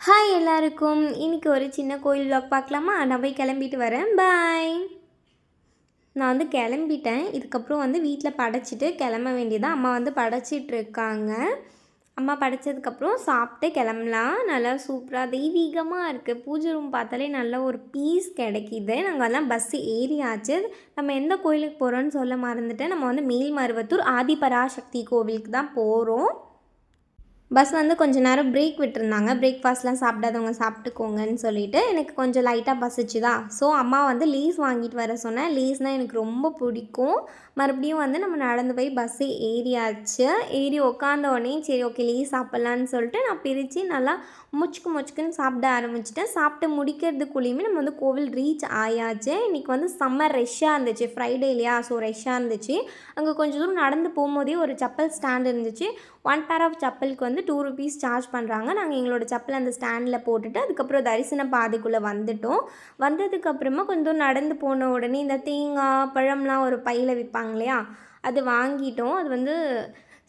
Hi எல்லாருக்கும். இன்னைக்கு ஒரு சின்ன கோயில் விலாக் பார்க்கலாமா? நான் போய் கிளம்பிட்டு வரேன். பாய். நான் வந்து கிளம்பிட்டேன். இதுக்கப்புறம் வந்து வீட்டில் படைச்சிட்டு கிளம்ப வேண்டியதான். அம்மா வந்து படைச்சிட்ருக்காங்க. அம்மா படைச்சதுக்கப்புறம் சாப்பிட்டு கிளம்பலாம். நல்லா சூப்பராக தெய்வீகமாக இருக்குது. பூஜை ரூம் பார்த்தாலே நல்ல ஒரு பீஸ் கிடைக்கிது. நாங்கள் எல்லாம் பஸ்ஸு ஏறியாச்சு. நம்ம எந்த கோயிலுக்கு போகிறோன்னு சொல்ல மறந்துட்டேன். நம்ம வந்து மேல்மருவத்தூர் ஆதிபராசக்தி கோவிலுக்கு தான் போகிறோம். பஸ் வந்து கொஞ்சம் நேரம் பிரேக் விட்டுருந்தாங்க. பிரேக்ஃபாஸ்ட்லாம் சாப்பிடாதவங்க சாப்பிட்டுக்கோங்கன்னு சொல்லிட்டு எனக்கு கொஞ்சம் லைட்டாக பசிச்சுதா. ஸோ அம்மா வந்து லேஸ் வாங்கிட்டு வர சொன்னேன். லேஸ்னால் எனக்கு ரொம்ப பிடிக்கும். மறுபடியும் வந்து நம்ம நடந்து போய் பஸ்ஸே ஏறியாச்சு. ஏறி உட்காந்த உடனே சரி ஓகே லேஸ் சாப்பிட்லான்னு சொல்லிட்டு நான் பிரித்து நல்லா முச்சுக்குன்னு சாப்பிட ஆரம்பிச்சிட்டேன். சாப்பிட்டு முடிக்கிறதுக்குள்ளேயுமே நம்ம வந்து கோவில் ரீச் ஆயாச்சு. இன்றைக்கி வந்து செம்ம ரெஷ்ஷாக இருந்துச்சு. ஃப்ரைடே இல்லையா, ஸோ ரெஷ்ஷாக இருந்துச்சு. அங்கே கொஞ்சம் தூரம் நடந்து போகும்போதே ஒரு செப்பல் ஸ்டாண்ட் இருந்துச்சு. 1 பேர் ஆஃப் செப்பலுக்கு வந்து ₹2 சார்ஜ் பண்ணுறாங்க. நாங்கள் எங்களோட செப்பல் அந்த ஸ்டாண்டில் போட்டுட்டு அதுக்கப்புறம் தரிசன பாதைக்குள்ளே வந்துட்டோம். வந்ததுக்கப்புறமா கொஞ்சம் நடந்து போன உடனே இந்த தேங்காய் பழம்லாம் ஒரு பையில் விற்பாங்க இல்லையா, அது வாங்கிட்டோம். அது வந்து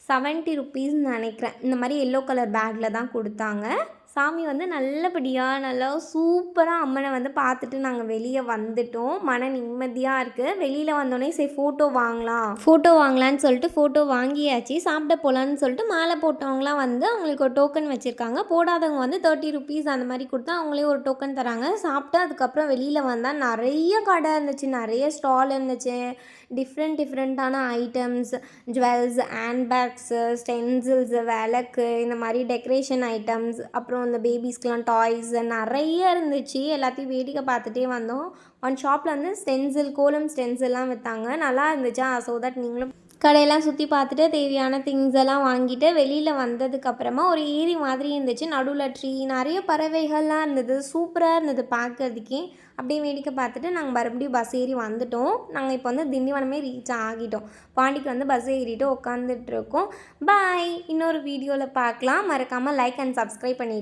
₹70 நினைக்கிறேன். இந்த மாதிரி எல்லோ கலர் பேக்கில் தான் கொடுத்தாங்க. சாமி வந்து நல்லபடியாக நல்லா சூப்பராக அம்மனை வந்து பார்த்துட்டு நாங்கள் வெளியே வந்துட்டோம். மன நிம்மதியாக இருக்குது. வெளியில் வந்தோடனே சரி ஃபோட்டோ வாங்கலான்னு சொல்லிட்டு ஃபோட்டோ வாங்கியாச்சு. சாப்பிட போகலான்னு சொல்லிட்டு மாலை போட்டவங்களாம் வந்து அவங்களுக்கு ஒரு டோக்கன் வச்சுருக்காங்க. போடாதவங்க வந்து ₹30 அந்த மாதிரி கொடுத்தா அவங்களே ஒரு டோக்கன் தராங்க. சாப்பிட்டு அதுக்கப்புறம் வெளியில் வந்தால் நிறைய கடை இருந்துச்சு, நிறைய ஸ்டால் இருந்துச்சு. டிஃப்ரெண்ட்டான ஐட்டம்ஸ், ஜுவல்ஸ், ஹேண்ட்பேக்ஸு, ஸ்டென்சில்ஸு, விளக்கு, இந்த மாதிரி டெக்கரேஷன் ஐட்டம்ஸ், அப்புறம் இந்த பேபிஸ்க்கெலாம் டாய்ஸு நிறைய இருந்துச்சு. எல்லாத்தையும் வேடிக்கை பார்த்துட்டே வந்தோம். ஒன் ஷாப்பில் வந்து கோலம் ஸ்டென்சில்லாம் விற்றாங்க. நல்லா இருந்துச்சா, ஸோ தட் நீங்களும் கடையெல்லாம் சுற்றி பார்த்துட்டு தேவையான திங்ஸ் எல்லாம் வாங்கிட்டு வெளியில் வந்ததுக்கப்புறமா ஒரு ஏரி மாதிரி இருந்துச்சு. நடுவில் ட்ரீ, நிறைய பறவைகள்லாம் இருந்தது. சூப்பராக இருந்தது பார்க்குறதுக்கே. அப்படியே வேடிக்கை பார்த்துட்டு நாங்கள் மறுபடியும் பஸ் ஏறி வந்துட்டோம். நாங்கள் இப்போ வந்து திண்டிவனமே ரீச் ஆகிட்டோம். பாண்டிக்கு வந்து பஸ் ஏறிட்டு உட்காந்துட்ருக்கோம். பாய். இன்னொரு வீடியோவில் பார்க்கலாம். மறக்காமல் லைக் அண்ட் சப்ஸ்கிரைப் பண்ணி